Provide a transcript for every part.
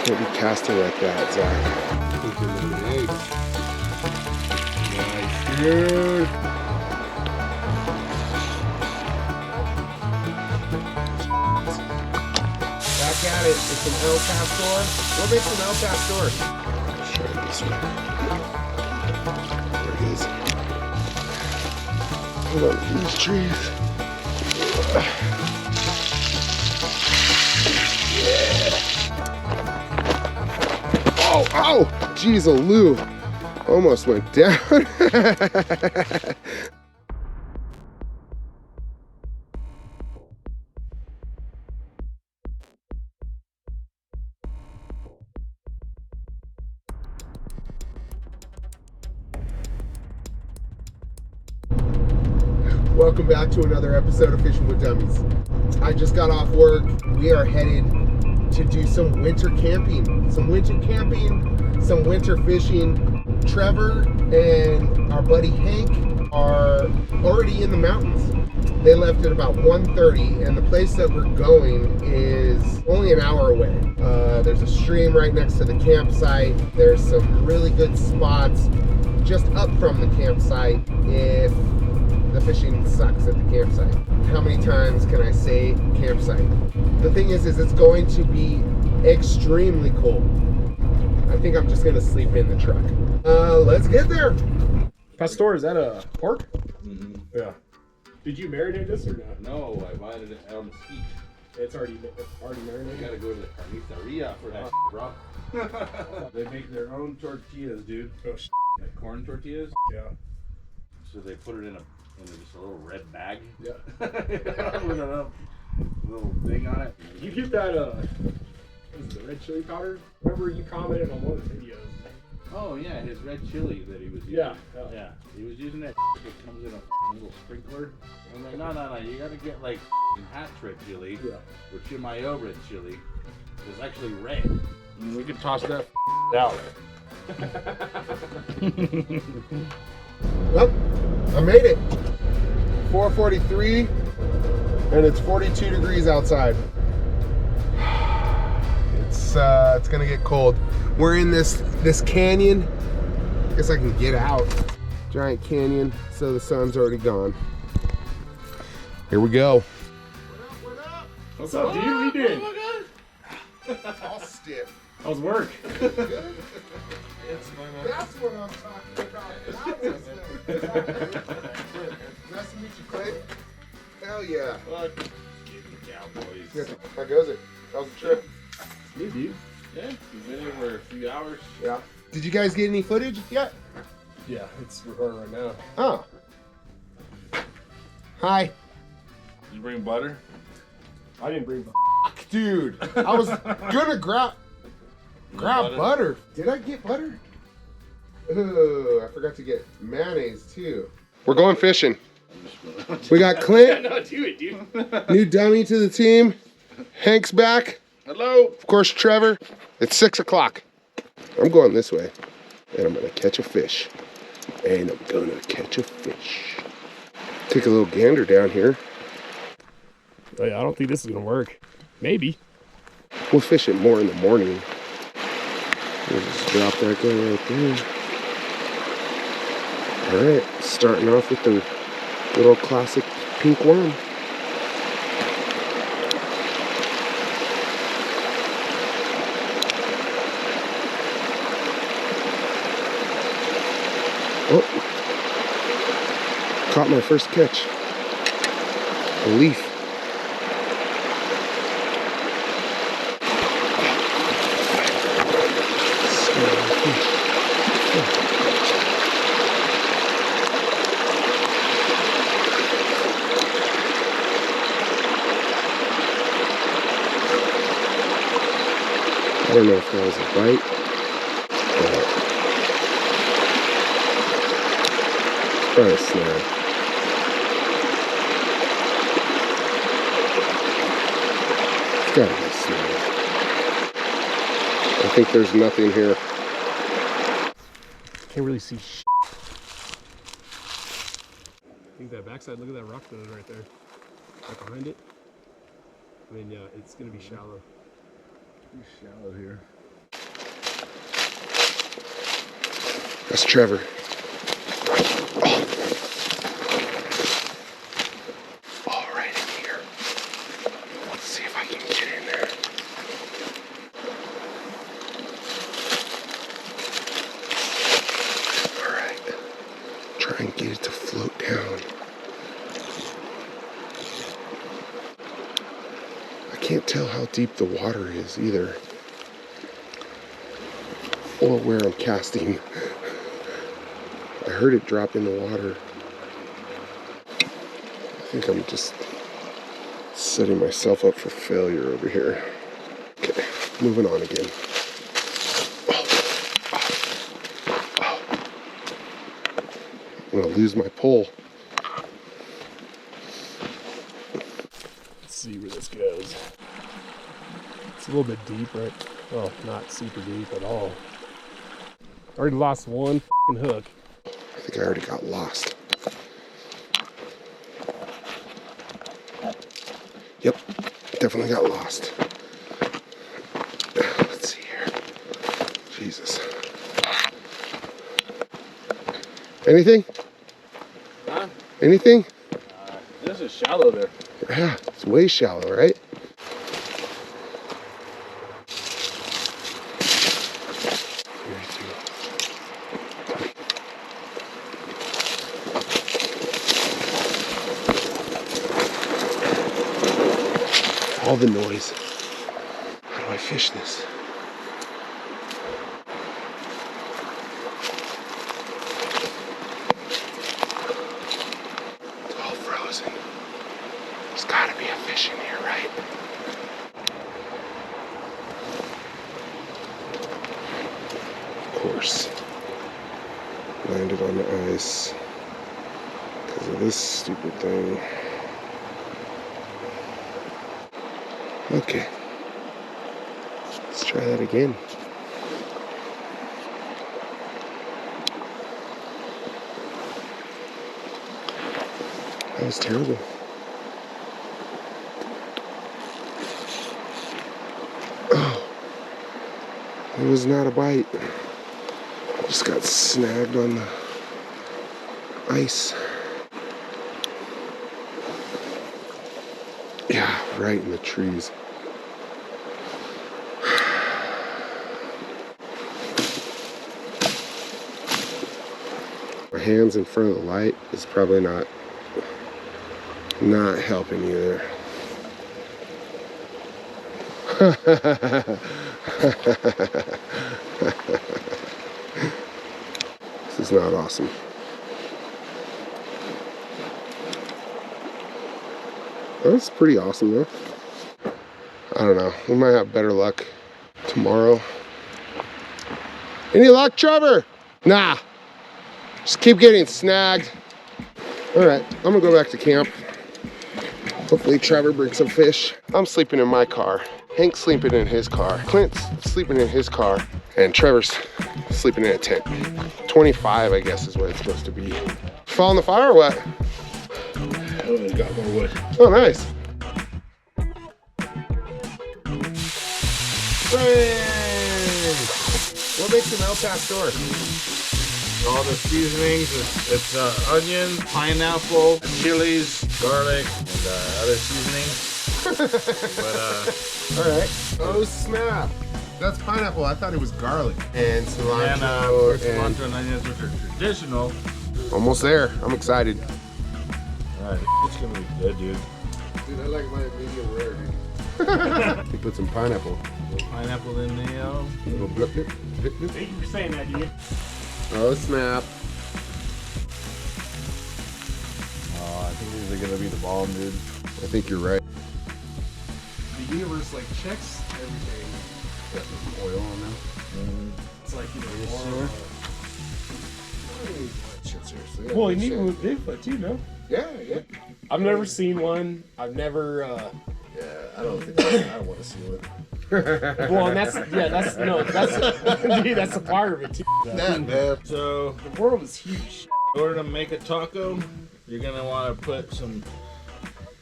Can't be casting like that, Zach. Nice, dude. Back at it. It's an El Pastor. What makes an El Pastor? Sure, this way. There it is. Hold on, these trees. Oh, ow! Jeez, a Lou. Almost went down. Welcome back to another episode of Fishing with Dummies. I just got off work. We are headed to do some winter camping. Some winter fishing. Trevor and our buddy Hank are already in the mountains. They left at about 1:30, and the place that we're going is only an hour away. There's a stream right next to the campsite. There's some really good spots just up from the campsite if the fishing sucks at the campsite. How many times can I say campsite? The thing is it's going to be extremely cold. I think I'm just gonna sleep in the truck. Let's get there. Pastor, is that a pork? Mm-hmm. Yeah. Did you marinate this or not? No, I bought it on the heat. It's already You marinated. gotta go to the carniceria for that, bro. They make their own tortillas, dude. Oh, Like corn tortillas. yeah. So they put it in just a little red bag. Yeah. With a little thing on it. You keep that, what is it, the red chili powder? Remember you commented on one of the videos. Oh yeah, his red chili that he was using. Yeah. Yeah. He was using that. It comes in a little sprinkler. I'm like, no, you gotta get like Hatch red chili. Yeah. Or Chimayo red chili. It's actually red. We can toss that out. Well, I made it. 4:43, and it's 42 degrees outside. It's gonna get cold. We're in this canyon. Guess I can get out. Giant canyon, so the sun's already gone. Here we go. What up? What's up, dude? What are you doing? Oh my God. All stiff. How's work? Good. That's what I'm talking about. Nice to meet you, Clint. Hell yeah. Cowboys. How goes it? How's the trip? Me, dude. Yeah, you've been here for a few hours. Yeah. Did you guys get any footage yet? Yeah, it's recording right now. Oh. Hi. Did you bring butter? I didn't bring. Dude, I was gonna grab butter. Did I get butter? Oh, I forgot to get mayonnaise too. We're going fishing. We got Clint, No, do it, dude. new dummy to the team. Hank's back. Hello. Of course, Trevor. It's 6 o'clock. I'm going this way, and I'm gonna catch a fish. Take a little gander down here. Oh, yeah, I don't think this is gonna work. Maybe. We'll fish it more in the morning. We'll just drop that guy right there. All right, starting off with the good old classic pink worm. Oh, caught my first catch. A leaf. I don't know if that was a bite, but it's probably a snag. It's gotta be a snag. I think there's nothing here. Can't really see shit. I think that backside, look at that rock nose right there. Right behind it. I mean, yeah, it's gonna be shallow. Pretty shallow here. That's Trevor. Oh. All right in here. Let's see if I can get in there. All right. Try and get it to float down. I can't tell how deep the water is either, or where I'm casting. I heard it drop in the water. I think I'm just setting myself up for failure over here. Okay, moving on again. I'm gonna lose my pole. Let's see where this goes. It's a little bit deep, right? Well, not super deep at all. Already lost one f***ing hook. I think I already got lost. Yep, definitely got lost. Let's see here. Jesus. Anything? Huh? Anything? This is shallow there. Yeah, it's way shallow, right? All the noise. How do I fish this? It's all frozen. There's gotta be a fish in here, right? Of course. Landed on the ice because of this stupid thing. Okay, let's try that again. That was terrible. Oh, it was not a bite. I just got snagged on the ice. Yeah, right in the trees. My hands in front of the light is probably not helping either. This is not awesome. That's pretty awesome though. I don't know. We might have better luck tomorrow. Any luck, Trevor? Nah. Just keep getting snagged. All right, I'm gonna go back to camp. Hopefully Trevor brings some fish. I'm sleeping in my car. Hank's sleeping in his car. Clint's sleeping in his car. And Trevor's sleeping in a tent. 25, I guess, is what it's supposed to be. Fall in the fire or what? Oh, we got more wood. Oh, nice. Hey! What makes an El Pastor? All the seasonings, it's onion, pineapple, chilies, garlic, and other seasonings. But All right. Oh, snap. That's pineapple. I thought it was garlic. And cilantro. cilantro and onions, which are traditional. Almost there. I'm excited. Alright, it's gonna be good, dude. Dude, I like my medium rare, dude. You put some pineapple. A little pineapple in there. Little blip, blip, blip, blip. Thank you for saying that, dude. Oh, snap. Oh, I think these are gonna be the bomb, dude. I think you're right. The universe like checks everything. Got some oil on them. It's like, you know, sure? Seriously. well, you need one with Bigfoot too, no? Yeah, yeah. I've never seen one. I've never. Yeah, I don't want to see one. Well, and that's dude, that's a part of it too. though. So, The world is huge. in order to make a taco, you're gonna want to put some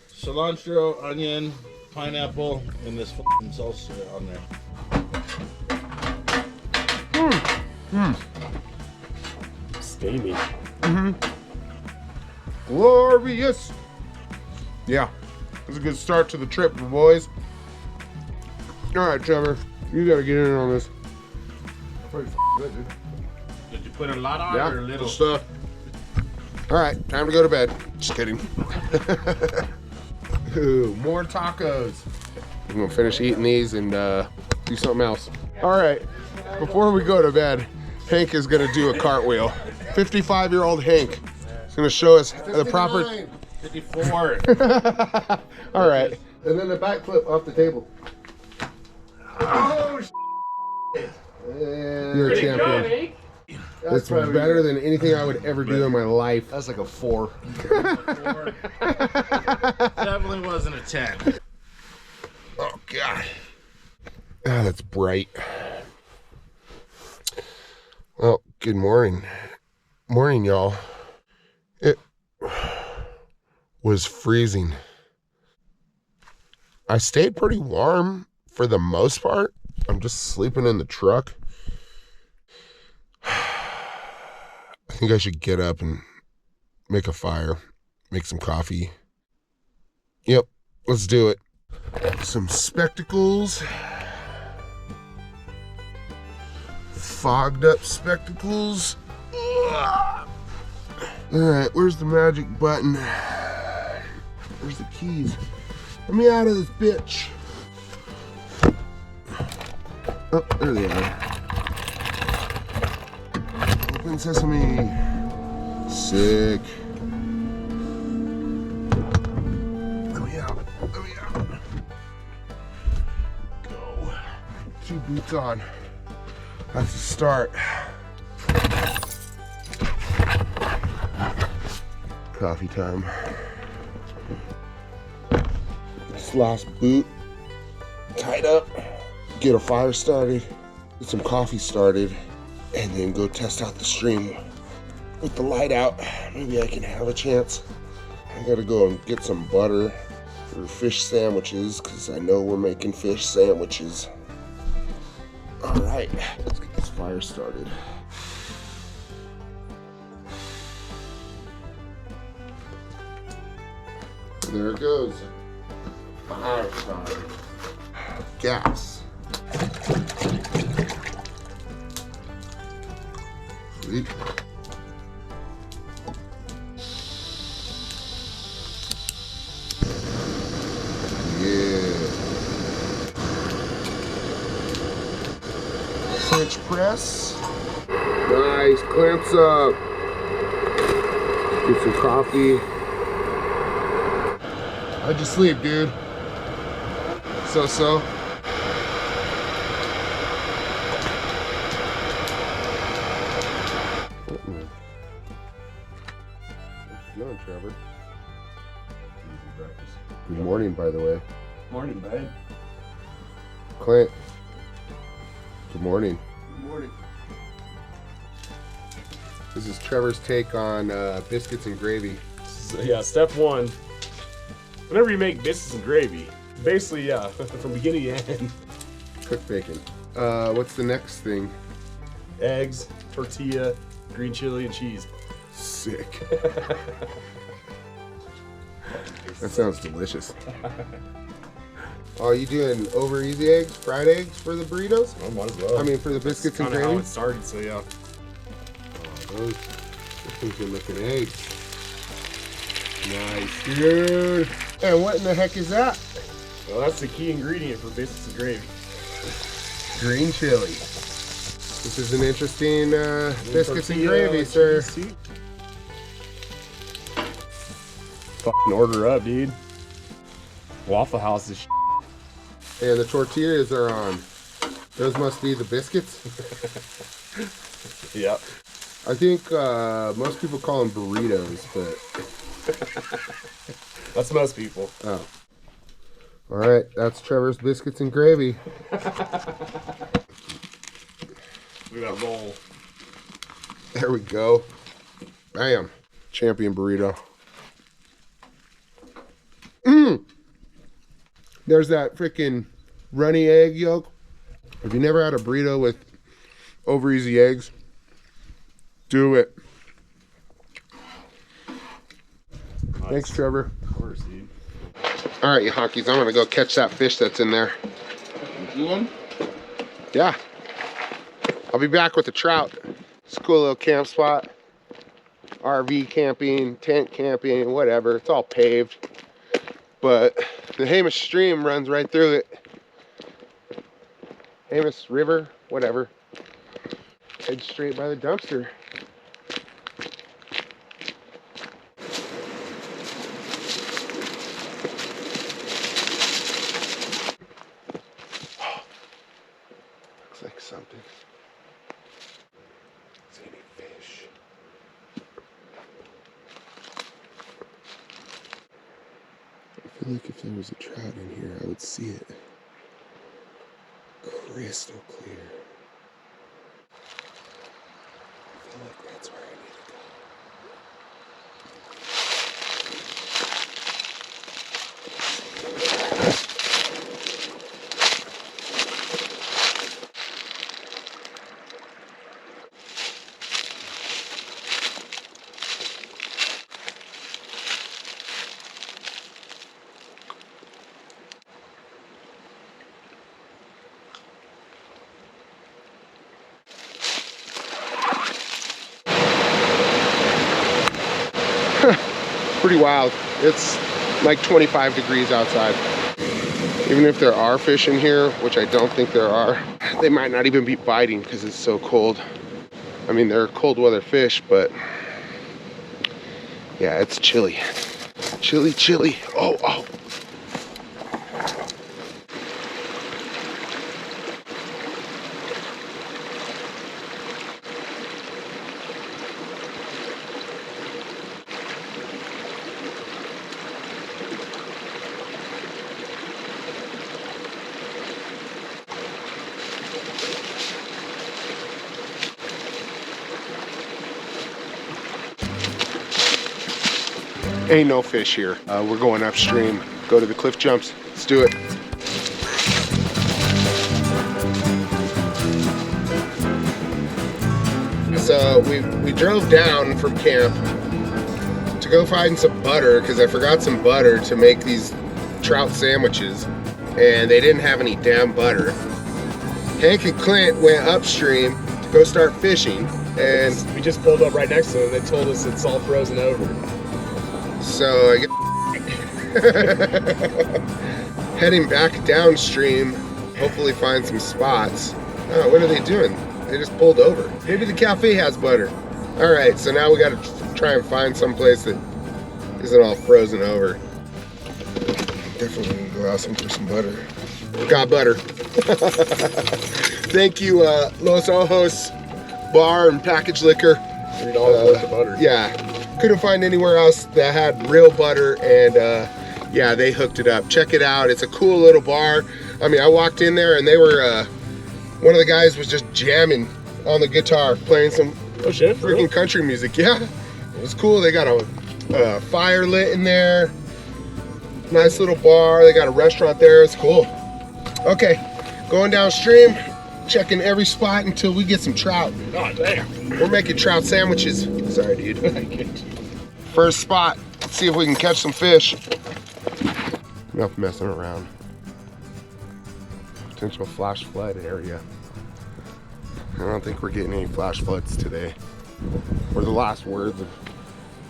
cilantro, onion, pineapple, and this f***ing salsa on there. Steamy. Glorious. Yeah, it was a good start to the trip, boys. All right, Trevor, you gotta get in on this. Pretty good, dude. Did you put a lot on Yeah, or a little? stuff. All right, time to go to bed. Just kidding. Ooh, more tacos. I'm gonna finish eating these and do something else. All right, before we go to bed, Hank is gonna do a cartwheel. 55-year-old Hank is gonna show us the proper. 54. All right, and then the backflip off the table. Oh, You're a champion. That's better than anything I would ever do in my life. That's like a 4. definitely wasn't a 10. Oh God. Ah, that's bright. Well, good morning. Morning, y'all. It was freezing. I stayed pretty warm for the most part. I'm just sleeping in the truck. I think I should get up and make a fire, make some coffee. Yep, let's do it. Some spectacles. Fogged up spectacles. All right, where's the magic button? Where's the keys? Let me out of this bitch. Oh, there they are. Open sesame. Sick. Let me out. Let me out. Go. 2 boots on. That's the start. Coffee time. This last boot tied up. Get a fire started. Get some coffee started. And then go test out the stream with the light out. Maybe I can have a chance. I gotta go and get some butter for fish sandwiches because I know we're making fish sandwiches. All right, let's get this fire started. There it goes. Fire started. Gas. Sweet. French press. Nice, clamps up. Get some coffee. How'd you sleep, dude? So. What you doing, Trevor? Easy breakfast. Good morning, by the way. Morning, babe. Clint. Good morning. Good morning. This is Trevor's take on biscuits and gravy. So, yeah, step 1. Whenever you make biscuits and gravy, basically, yeah, from beginning to end. Cooked bacon. What's the next thing? Eggs, tortilla, green chili, and cheese. Sick. That sounds delicious. Oh, you doing over easy eggs, fried eggs for the burritos? I might as well. I mean, for the biscuits and Kind of gravy? how it started, so yeah. Oh, those good looking eggs. Nice, dude. And what in the heck is that? Well, that's the key ingredient for biscuits and gravy. Green chili. This is an interesting biscuits and Tortilla, gravy, sir. cheese, too. Fucking order up, dude. Waffle House is And the tortillas are on. Those must be the biscuits. Yep. I think most people call them burritos, but That's most people. oh. All right, that's Trevor's biscuits and gravy. Look at that roll. There we go. Bam. Champion burrito. There's that freaking runny egg yolk. If you never had a burrito with over easy eggs, Do it. Thanks, Trevor. Of course, dude. All right, you honkies, I'm gonna go catch that fish that's in there. You one? Yeah. I'll be back with the trout. It's a cool little camp spot. RV camping, tent camping, whatever. It's all paved. But the Hamish stream runs right through it. Hamish River, whatever. Head straight by the dumpster. Looks like something. See any fish? I feel like if there was a trout in here, I would see it crystal clear. I feel like that's where I need to go. Pretty wild. It's like 25 degrees outside. Even if there are fish in here, which I don't think there are, they might not even be biting because it's so cold. I mean, they're cold weather fish, but yeah, it's chilly. Chilly, chilly. Oh, oh. Ain't no fish here. We're going upstream. Go to the cliff jumps. Let's do it. So we drove down from camp to go find some butter because I forgot some butter to make these trout sandwiches, and they didn't have any damn butter. Hank and Clint went upstream to go start fishing, and We just pulled up right next to them. They told us it's all frozen over. so I get heading back downstream, hopefully find some spots. Oh, what are they doing? They just pulled over. Maybe the cafe has butter. All right, so now we got to try and find some place that isn't all frozen over. Definitely gonna go asking for some butter. Got butter. Thank you, Los Ojos Bar and Package Liquor. $3 worth of butter. Yeah, couldn't find anywhere else that had real butter, and yeah, they hooked it up. Check it out. It's a cool little bar. I mean, I walked in there and they were, one of the guys was just jamming on the guitar, playing some Oh shit, for real? freaking country music. Yeah, it was cool. They got a fire lit in there. Nice little bar. They got a restaurant there. It's cool. Okay, going downstream, checking every spot until we get some trout. God damn. We're making trout sandwiches. Sorry, dude. First spot. Let's see if we can catch some fish. Enough messing around. Potential flash flood area. I don't think we're getting any flash floods today. We're the last words of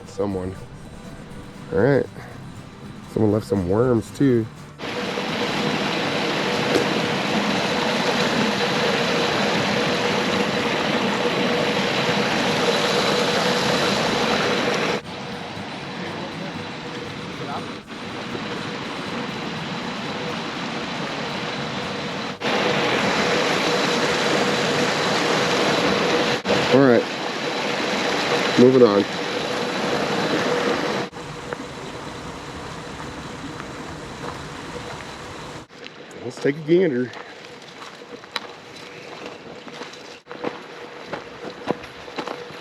someone. All right. Someone left some worms too. All right, moving on. Let's take a gander.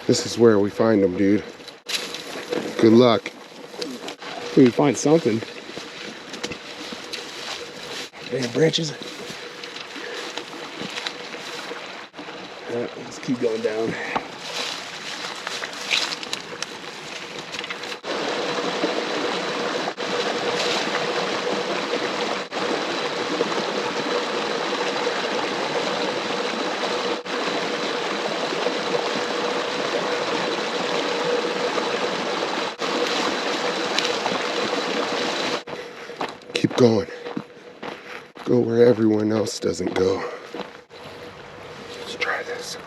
This is where we find them, dude. Good luck. We can find something. Damn branches. Let's keep going down. going. Go where everyone else doesn't go. Let's try this.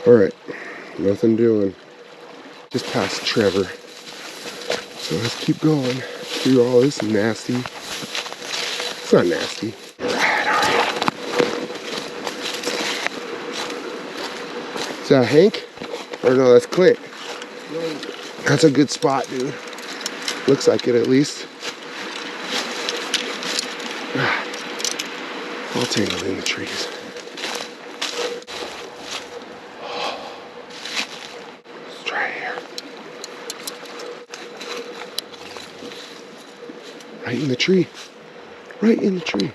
All right, nothing doing. Just past Trevor. So let's keep going through all this nasty. It's not nasty. All right. Is that Hank? Or no, that's Clint. That's a good spot, dude. Looks like it at least. All tangled in the trees. Let's try here. Right in the tree. Right in the tree.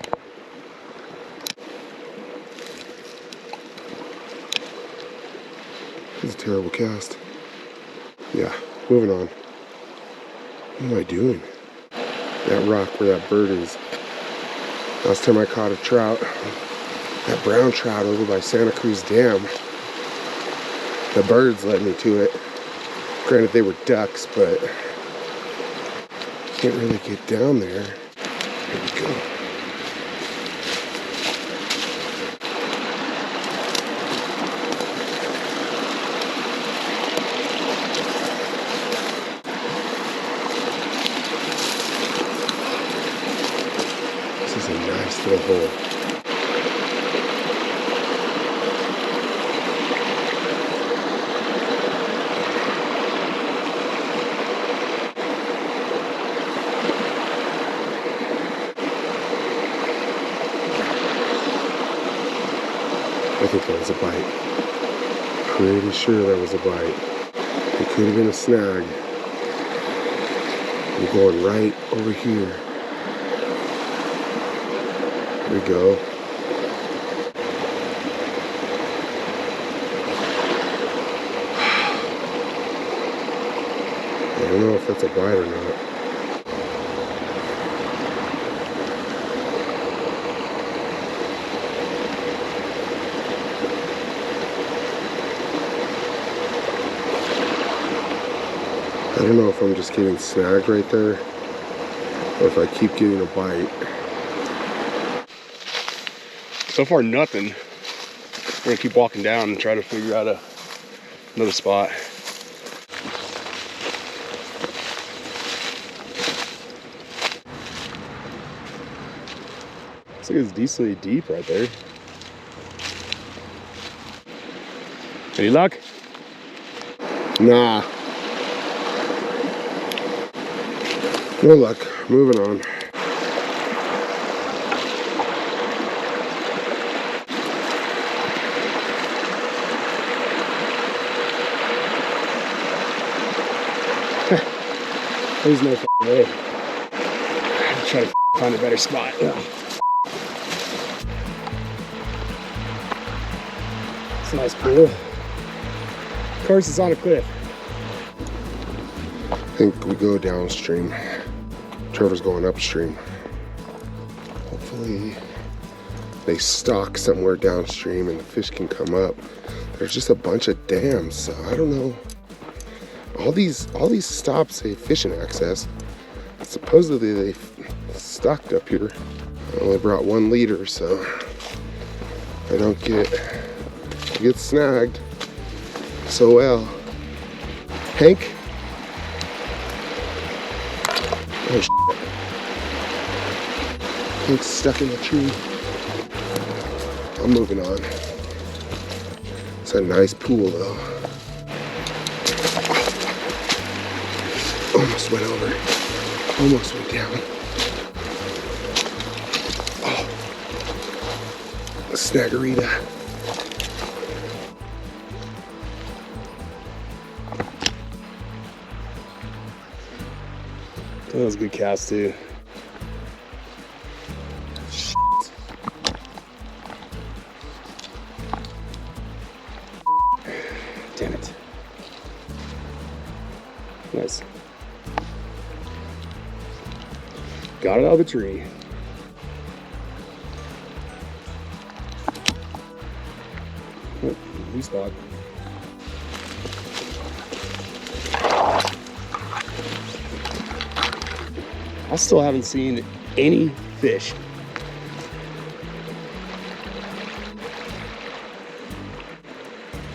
This is a terrible cast. Yeah, moving on. What am I doing? That rock where that bird is. Last time I caught a trout, that brown trout over by Santa Cruz Dam. The birds led me to it. Granted, they were ducks, but can't really get down there. Here we go. This is a nice little hole. I think that was a bite. Pretty sure that was a bite. It could have been a snag. I'm going right over here. Here we go. I don't know if that's a bite or not. I don't know if I'm just getting snagged right there or if I keep getting a bite. So far, nothing. We're gonna keep walking down and try to figure out another spot. Looks like it's decently deep right there. Any luck? Nah. No luck. Moving on. There's no f***ing way. I'm trying to find a better spot. It's a nice pool. Of course, it's on a cliff. I think we go downstream. Trevor's going upstream. Hopefully they stock somewhere downstream and the fish can come up. There's just a bunch of dams, so I don't know. All these stops say fishing access. Supposedly they stocked up here. I only brought 1 liter, so I don't get snagged so well. Hank? Oh shit. Hank's stuck in the tree. I'm moving on. It's a nice pool though. Almost went over. Almost went down. Oh. A snaggerita. That was a good cast too. Shit. Damn it. Nice. Got it out of the tree. Oh, new spot. I still haven't seen any fish.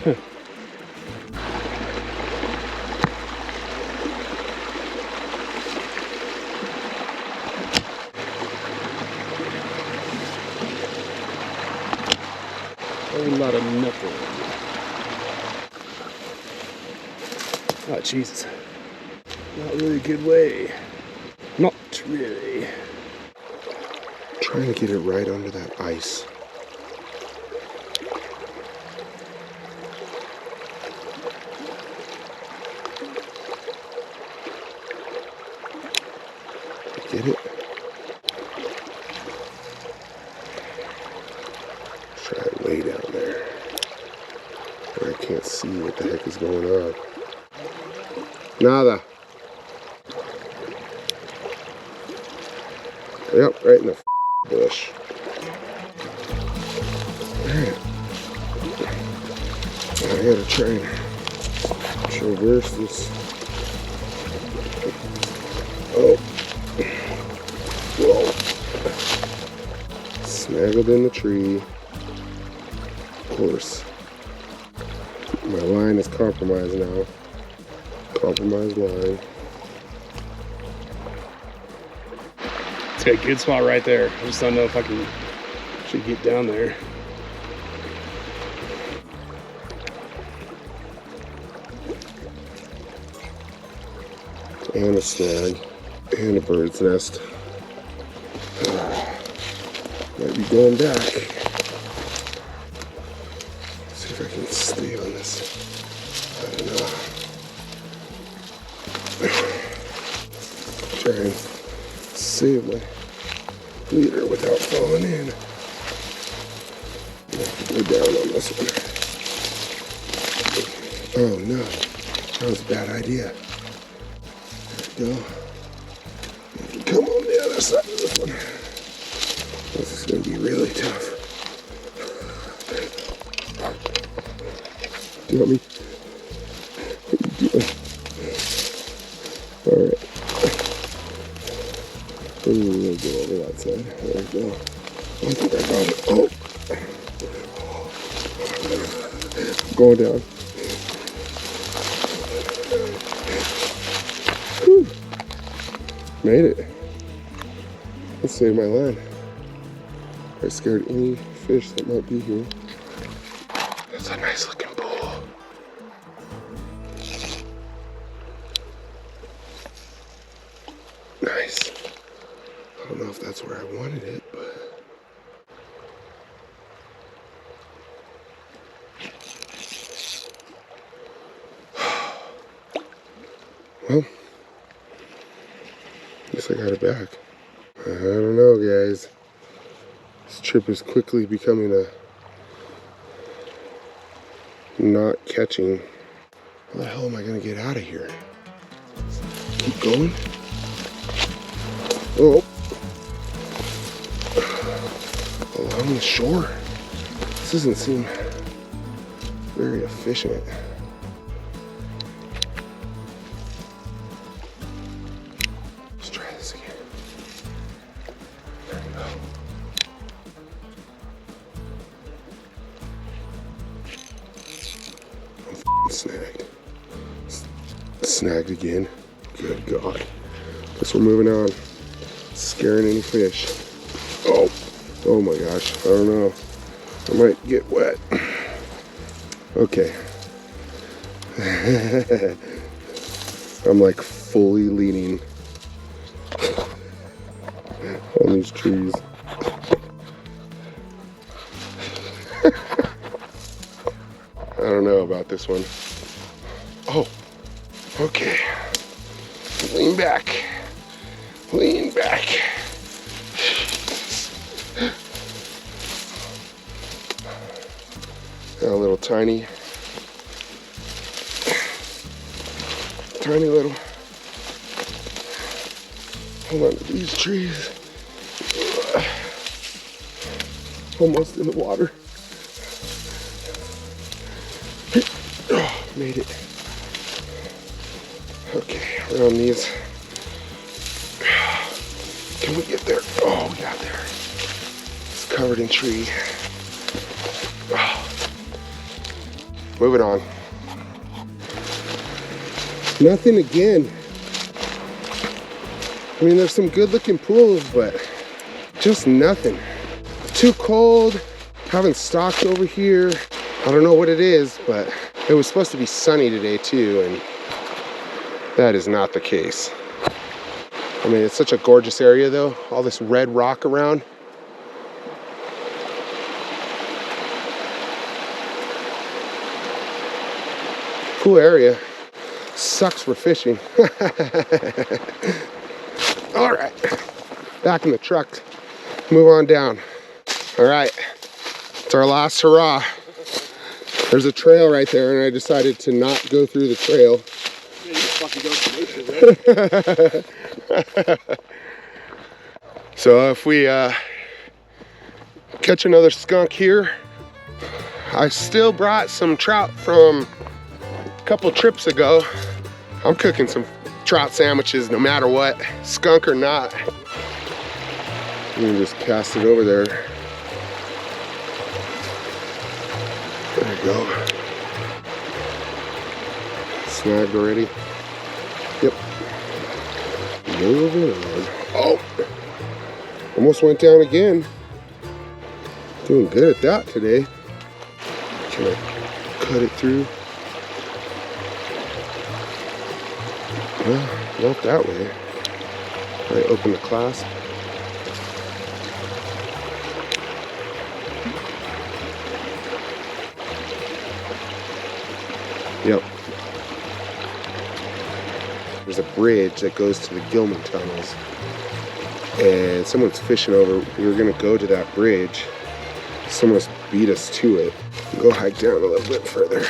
Huh. A lot of nothing. Oh, Jesus. Not really a good way. Not really. Trying to get it right under that ice. Get it? Try it way down there, where I can't see what the heck is going on. Nada. Yep, right in the bush. Alright. I gotta try and traverse this. Oh. Whoa. Snaggled in the tree. Of course. My line is compromised now. Compromised line. It's got a good spot right there. I just don't know if I can actually get down there. And a snag. And a bird's nest. Might be going back. See if I can stay on this. I don't know. Try and save my leader without falling in. I have to go down on this one. Oh no, that was a bad idea. There we go. I have to come on the other side of this one. This is going to be really tough. Do you want me? What are you doing? Alright. Ooh, we'll go over that side. There we go. I think I got it. Oh! I'm going down. Whew. Made it. Let's save my line. I scared any fish that might be here. That's a nice looking pool. Nice. I don't know if that's where I wanted it, but well, guess I got it back. I don't know, guys. This trip is quickly becoming a not catching. How the hell am I gonna get out of here? Keep going? Oh. Along the shore? This doesn't seem very efficient. Let's try this again. There we go. I'm snagged. Snagged again. Good God. Guess we're moving on. Scaring any fish. Oh. Oh my gosh. I don't know. I might get wet. Okay. I'm like fully leaning on these trees. I don't know about this one. Oh, okay. Lean back. Lean back. Got a little tiny little Hold on to these trees. Almost in the water. Oh, made it. Okay, around these. Can we get there? Oh, we got there. It's covered in tree. Oh. Moving on. Nothing again. I mean, there's some good looking pools, but just nothing. Too cold. Haven't stalked over here. I don't know what it is, but it was supposed to be sunny today too, and that is not the case. I mean, it's such a gorgeous area though. All this red rock around. Cool area. Sucks for fishing. All right, back in the truck. Move on down. All right, it's our last hurrah. There's a trail right there, and I decided to not go through the trail. Yeah, you fucking go to nature, right? So if we catch another skunk here, I still brought some trout from a couple trips ago. I'm cooking some trout sandwiches no matter what, skunk or not. You can just cast it over there. There you go. Snagged already. Yep. Moving on. Oh! Almost went down again. Doing good at that today. Can I cut it through? Well, not that way. I open the clasp. Yep. There's a bridge that goes to the Gilman tunnels. And someone's fishing over. We were gonna go to that bridge. Someone beat us to it. Go hike down a little bit further.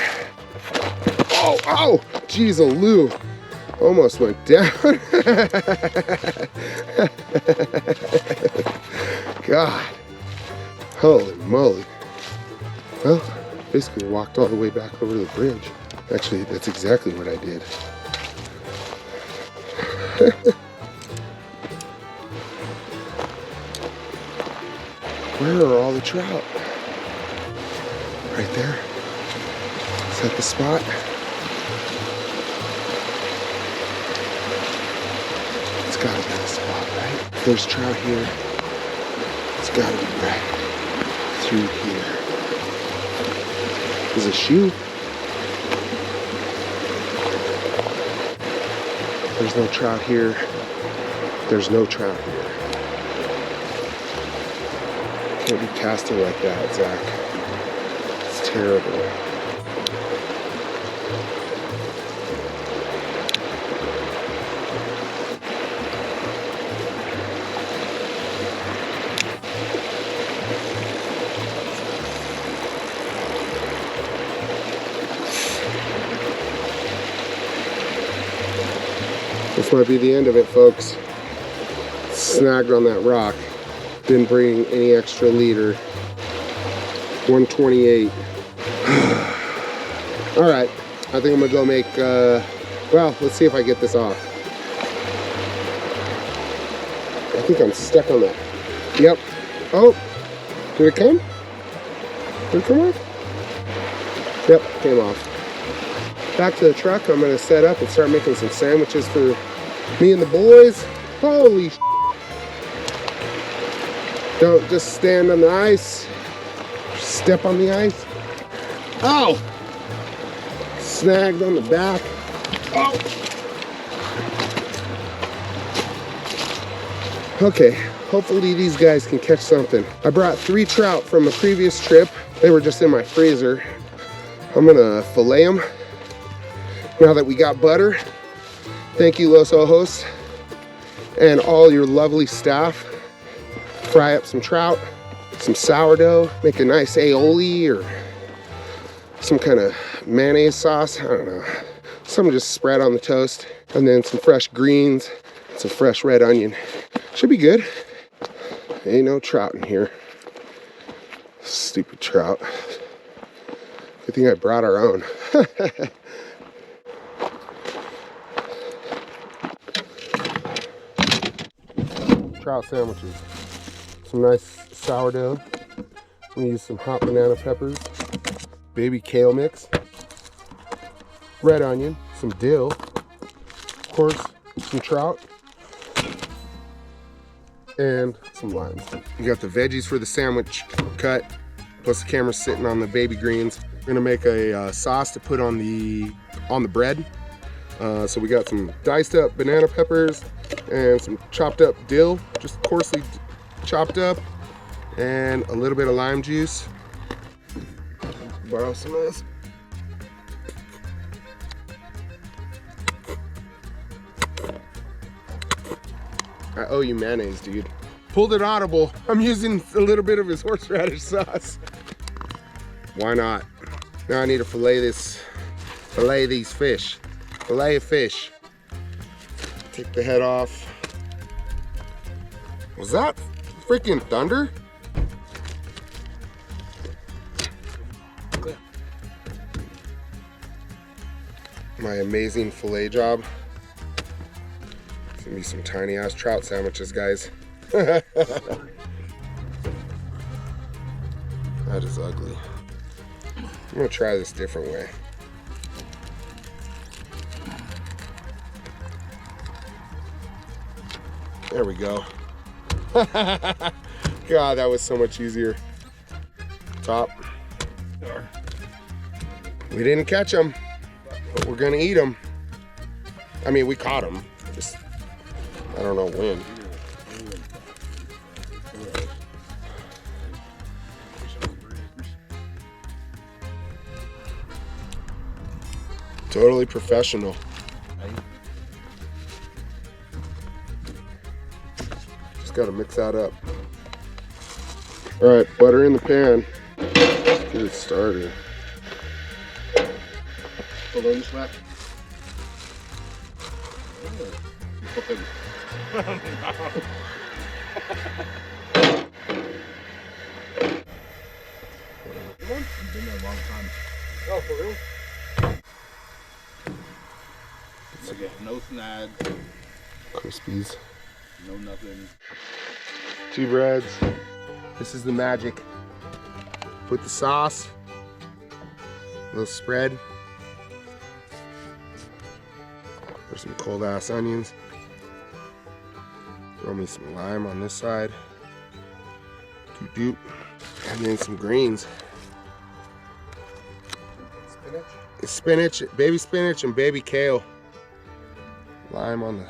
Oh, oh! Geez, a Lou. Almost went down. God. Holy moly. Well, basically walked all the way back over the bridge. Actually, that's exactly what I did. Where are all the trout? Right there. Is that the spot? It's gotta be the spot, right? If there's trout here, it's gotta be right through here. There's a shoe. There's no trout here. There's no trout here. Can't be casting like that, Zach. It's terrible. This might be the end of it, folks. Snagged on that rock. Didn't bring any extra leader. 128. All right, I think I'm gonna go make, well, let's see if I get this off. I think I'm stuck on that. Yep. Oh, did it come? Did it come off? Yep, came off. Back to the truck, I'm gonna set up and start making some sandwiches for me and the boys. Holy sh**. Don't just stand on the ice. Step on the ice. Oh! Snagged on the back. Oh! Okay, hopefully these guys can catch something. I brought 3 trout from a previous trip. They were just in my freezer. I'm gonna fillet them. Now that we got butter. Thank you, Los Ojos, and all your lovely staff. Fry up some trout, some sourdough, make a nice aioli or some kind of mayonnaise sauce. I don't know. Some just spread on the toast, and then some fresh greens, It's a fresh red onion. Should be good. Ain't no trout in here. Stupid trout. Good thing I brought our own. Trout sandwiches. Some nice sourdough. I'm gonna use some hot banana peppers. Baby kale mix. Red onion. Some dill. Of course, some trout. And some limes. You got the veggies for the sandwich cut. Plus the camera's sitting on the baby greens. We're gonna make a sauce to put on the bread. So we got some diced up banana peppers and some chopped up dill, just coarsely chopped up, and a little bit of lime juice. Borrow some of this. I owe you mayonnaise, dude. Pulled it audible. I'm using a little bit of his horseradish sauce. Why not? Now I need to fillet these fish. Fillet of fish. Take the head off. Was that freaking thunder? My amazing fillet job. It's gonna be some tiny ass trout sandwiches, guys. That is ugly. I'm gonna try this different way. There we go. God, that was so much easier. Top. We didn't catch them, but we're gonna eat them. I mean, we caught them. Just, I don't know when. Totally professional. Just gotta mix that up. All right, butter in the pan. Get it started. Bologna smack. You've been there a long time. Oh, for real? No snags, Crispies. no nothing. 2 breads. This is the magic. Put the sauce, a little spread. There's some cold ass onions. Throw me some lime on this side. Doop doop. And then some greens. Spinach, baby spinach and baby kale. Lime on the,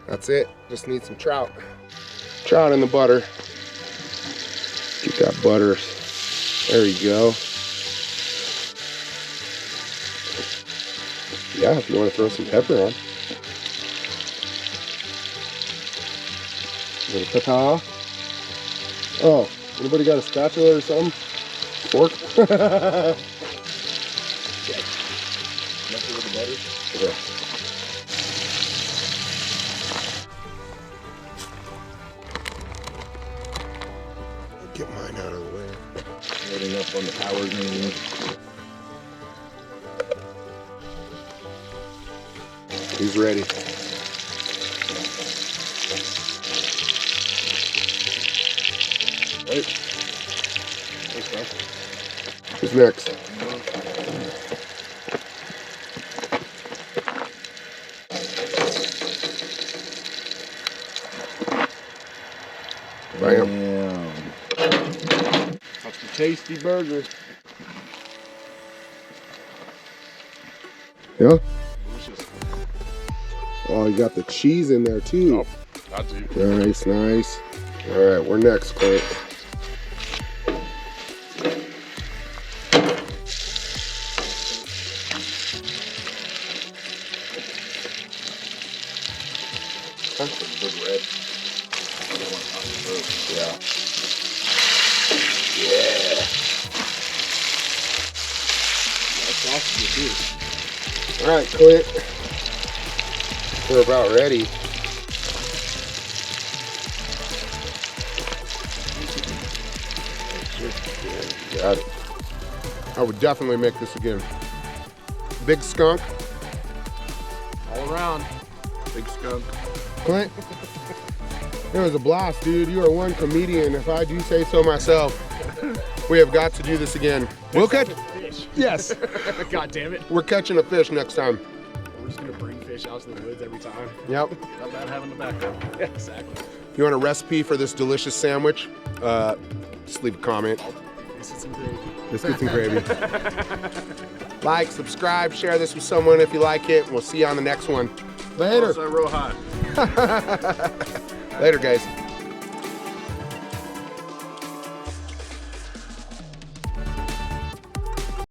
that's it. Just need some trout. Trout in the butter. Get that butter. There you go. Yeah, if you want to throw some pepper on. A little pepper. Oh, anybody got a spatula or something? Fork? Yeah. Get mine out of the way. Loading up on the power green. He's ready. Right. Who's next? Bam. That's a tasty burger. Yeah? Delicious. Oh, you got the cheese in there too. Oh, got to. Nice, nice. All right, we're next, Clint. Good red. Yeah. That's awesome to do. All right, Clint. We're about ready. Got it. I would definitely make this again. Big skunk. All around. Big skunk. Clint, it was a blast, dude. You are one comedian, if I do say so myself. We have got to do this again. We'll catch Fish. Yes, God damn it. we're catching a fish next time. We're just gonna bring fish out to the woods every time. Yep. Not bad having the backup. Yeah, exactly. If you want a recipe for this delicious sandwich, just leave a comment. Biscuits and gravy. Biscuits and gravy. Like, subscribe, share this with someone if you like it. We'll see you on the next one. Later. Also, real hot. Later, guys.